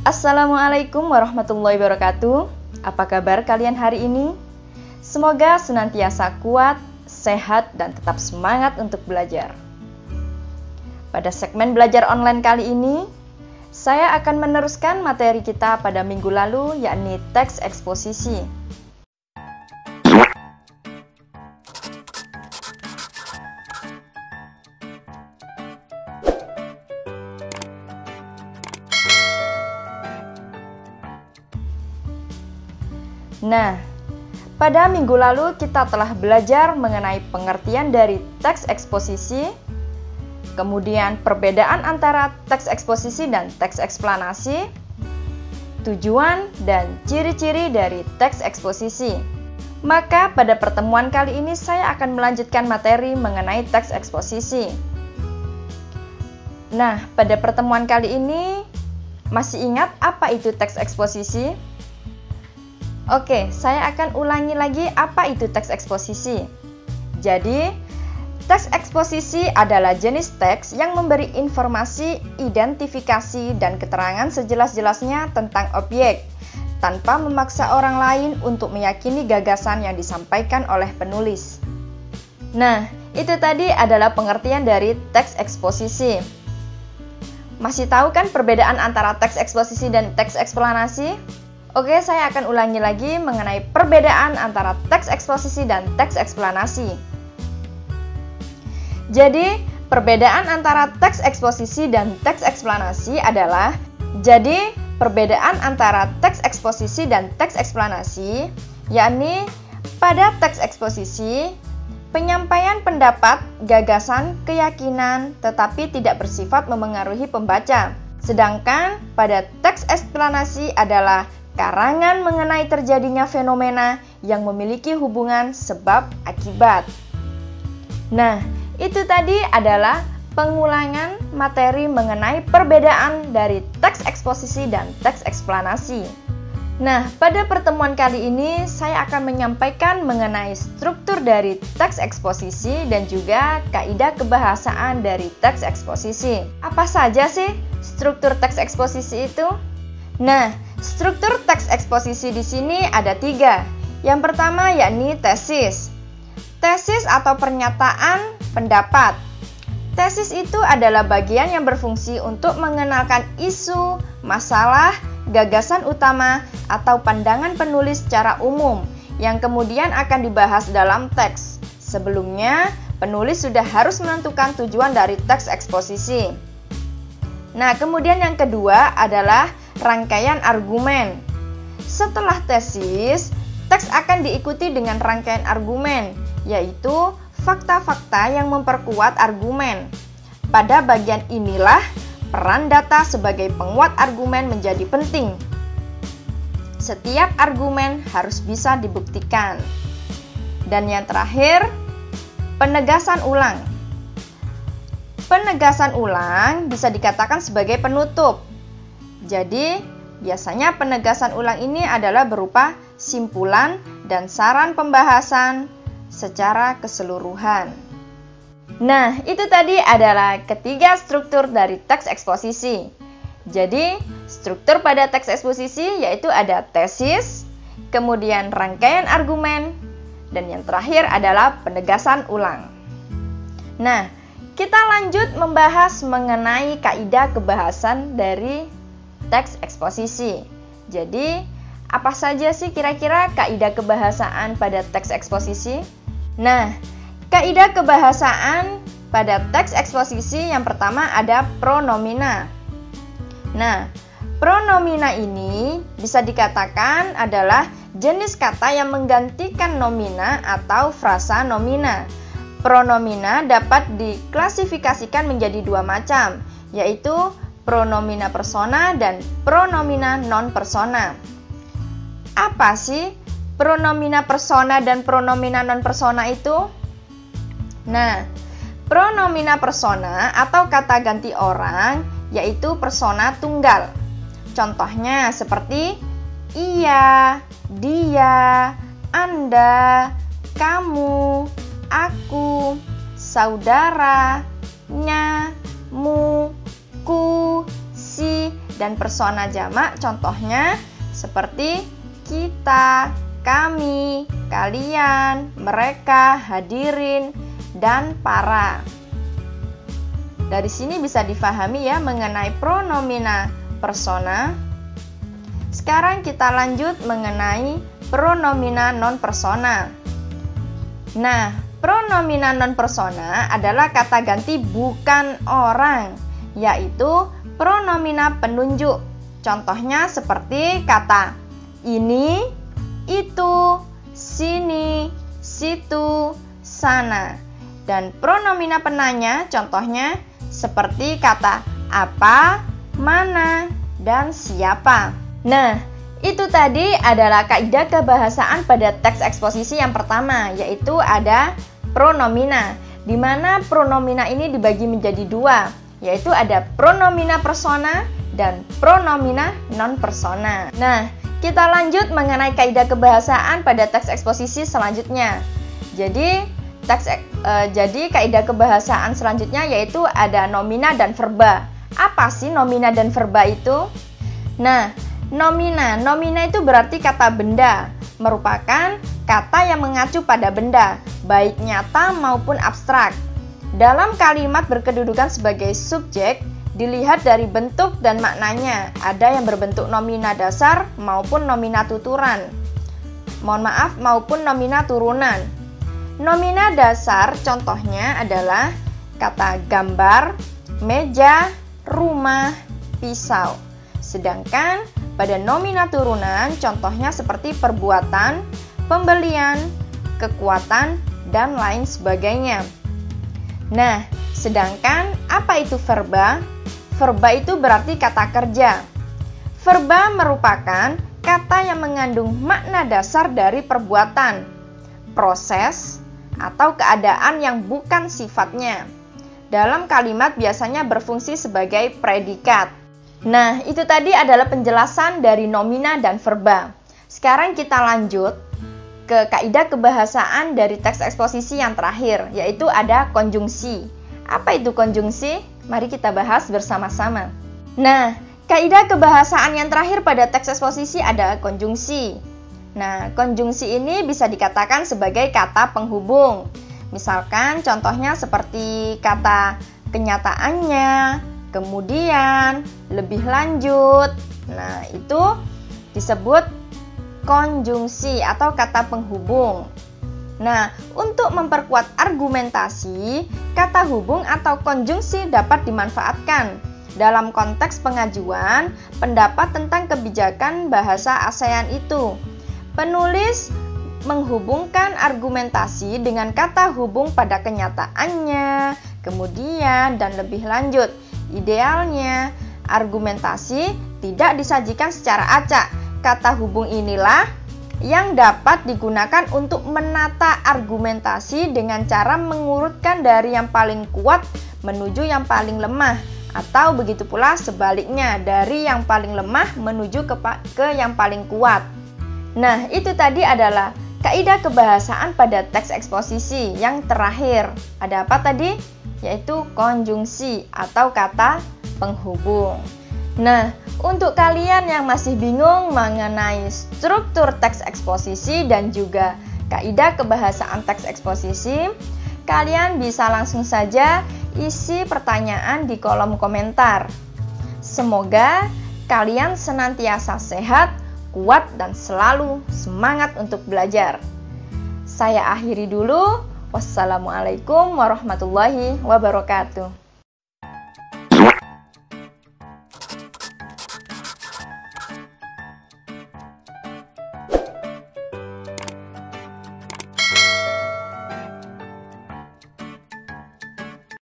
Assalamualaikum warahmatullahi wabarakatuh. Apa kabar kalian hari ini? Semoga senantiasa kuat, sehat, dan tetap semangat untuk belajar. Pada segmen belajar online kali ini, saya akan meneruskan materi kita pada minggu lalu, yakni teks eksposisi. Nah, pada minggu lalu kita telah belajar mengenai pengertian dari teks eksposisi, kemudian perbedaan antara teks eksposisi dan teks eksplanasi, tujuan dan ciri-ciri dari teks eksposisi. Maka pada pertemuan kali ini saya akan melanjutkan materi mengenai teks eksposisi. Nah, pada pertemuan kali ini masih ingat apa itu teks eksposisi? Oke, saya akan ulangi lagi apa itu teks eksposisi. Jadi, teks eksposisi adalah jenis teks yang memberi informasi, identifikasi, dan keterangan sejelas-jelasnya tentang objek, tanpa memaksa orang lain untuk meyakini gagasan yang disampaikan oleh penulis. Nah, itu tadi adalah pengertian dari teks eksposisi. Masih tahu kan perbedaan antara teks eksposisi dan teks eksplanasi? Oke, saya akan ulangi lagi mengenai perbedaan antara teks eksposisi dan teks eksplanasi. Jadi, perbedaan antara teks eksposisi dan teks eksplanasi adalah, perbedaan antara teks eksposisi dan teks eksplanasi, yakni pada teks eksposisi, penyampaian pendapat, gagasan, keyakinan, tetapi tidak bersifat memengaruhi pembaca. Sedangkan pada teks eksplanasi adalah karangan mengenai terjadinya fenomena yang memiliki hubungan sebab akibat. Nah, itu tadi adalah pengulangan materi mengenai perbedaan dari teks eksposisi dan teks eksplanasi. Nah, pada pertemuan kali ini saya akan menyampaikan mengenai struktur dari teks eksposisi dan juga kaidah kebahasaan dari teks eksposisi. Apa saja sih struktur teks eksposisi itu? Nah, struktur teks eksposisi di sini ada 3. Yang pertama yakni tesis. Tesis atau pernyataan pendapat. Tesis itu adalah bagian yang berfungsi untuk mengenalkan isu, masalah, gagasan utama, atau pandangan penulis secara umum yang kemudian akan dibahas dalam teks. Sebelumnya, penulis sudah harus menentukan tujuan dari teks eksposisi. Nah, kemudian yang kedua adalah rangkaian argumen. Setelah tesis, teks akan diikuti dengan rangkaian argumen, yaitu fakta-fakta yang memperkuat argumen. Pada bagian inilah peran data sebagai penguat argumen menjadi penting. Setiap argumen harus bisa dibuktikan. Dan yang terakhir, penegasan ulang. Penegasan ulang bisa dikatakan sebagai penutup. Jadi, biasanya penegasan ulang ini adalah berupa simpulan dan saran pembahasan secara keseluruhan. Nah, itu tadi adalah ketiga struktur dari teks eksposisi. Jadi, struktur pada teks eksposisi yaitu ada tesis, kemudian rangkaian argumen, dan yang terakhir adalah penegasan ulang. Nah, kita lanjut membahas mengenai kaidah kebahasan dari teks eksposisi. Jadi, apa saja sih kira-kira kaidah kebahasaan pada teks eksposisi? Nah, kaidah kebahasaan pada teks eksposisi yang pertama ada pronomina. Nah, pronomina ini bisa dikatakan adalah jenis kata yang menggantikan nomina atau frasa nomina. Pronomina dapat diklasifikasikan menjadi 2 macam, yaitu pronomina persona dan pronomina non-persona. Apa sih pronomina persona dan pronomina non-persona itu? Nah, pronomina persona atau kata ganti orang yaitu persona tunggal. Contohnya seperti ia, dia, Anda, kamu, aku, saudara, nya, mu, ku, si, dan persona jamak contohnya seperti kita, kami, kalian, mereka, hadirin, dan para. Dari sini bisa difahami ya mengenai pronomina persona. Sekarang kita lanjut mengenai pronomina non persona. Nah, pronomina non persona adalah kata ganti bukan orang, yaitu pronomina penunjuk. Contohnya seperti kata ini, itu, sini, situ, sana. Dan pronomina penanya contohnya seperti kata apa, mana, dan siapa. Nah, itu tadi adalah kaidah kebahasaan pada teks eksposisi yang pertama, yaitu ada pronomina, di mana pronomina ini dibagi menjadi dua, yaitu ada pronomina persona dan pronomina non persona. Nah, kita lanjut mengenai kaidah kebahasaan pada teks eksposisi selanjutnya. Jadi kaidah kebahasaan selanjutnya yaitu ada nomina dan verba. Apa sih nomina dan verba itu? Nah, nomina itu berarti kata benda, merupakan kata yang mengacu pada benda, baik nyata maupun abstrak. Dalam kalimat berkedudukan sebagai subjek, dilihat dari bentuk dan maknanya. Ada yang berbentuk nomina dasar maupun nomina tuturan. Maupun nomina turunan. Nomina dasar contohnya adalah kata gambar, meja, rumah, pisau. Sedangkan pada nomina turunan contohnya seperti perbuatan, pembelian, kekuatan, dan lain sebagainya. Nah, sedangkan apa itu verba? Verba itu berarti kata kerja. Verba merupakan kata yang mengandung makna dasar dari perbuatan, proses, atau keadaan yang bukan sifatnya. Dalam kalimat biasanya berfungsi sebagai predikat. Nah, itu tadi adalah penjelasan dari nomina dan verba. Sekarang kita lanjut ke kaidah kebahasaan dari teks eksposisi yang terakhir, yaitu ada konjungsi. Apa itu konjungsi? Mari kita bahas bersama-sama. Nah, kaidah kebahasaan yang terakhir pada teks eksposisi ada konjungsi. Nah, konjungsi ini bisa dikatakan sebagai kata penghubung. Misalkan contohnya seperti kata kenyataannya, kemudian, lebih lanjut. Nah, itu disebut konjungsi atau kata penghubung. Nah, untuk memperkuat argumentasi, kata hubung atau konjungsi dapat dimanfaatkan dalam konteks pengajuan pendapat tentang kebijakan bahasa ASEAN itu. Penulis menghubungkan argumentasi dengan kata hubung pada kenyataannya, kemudian, dan lebih lanjut. Idealnya, argumentasi tidak disajikan secara acak. Kata hubung inilah yang dapat digunakan untuk menata argumentasi dengan cara mengurutkan dari yang paling kuat menuju yang paling lemah, atau begitu pula sebaliknya, dari yang paling lemah menuju ke yang paling kuat. Nah, itu tadi adalah kaidah kebahasaan pada teks eksposisi yang terakhir. Ada apa tadi? Yaitu konjungsi atau kata penghubung. Nah, untuk kalian yang masih bingung mengenai struktur teks eksposisi dan juga kaidah kebahasaan teks eksposisi, kalian bisa langsung saja isi pertanyaan di kolom komentar. Semoga kalian senantiasa sehat, kuat, dan selalu semangat untuk belajar. Saya akhiri dulu. Wassalamualaikum warahmatullahi wabarakatuh.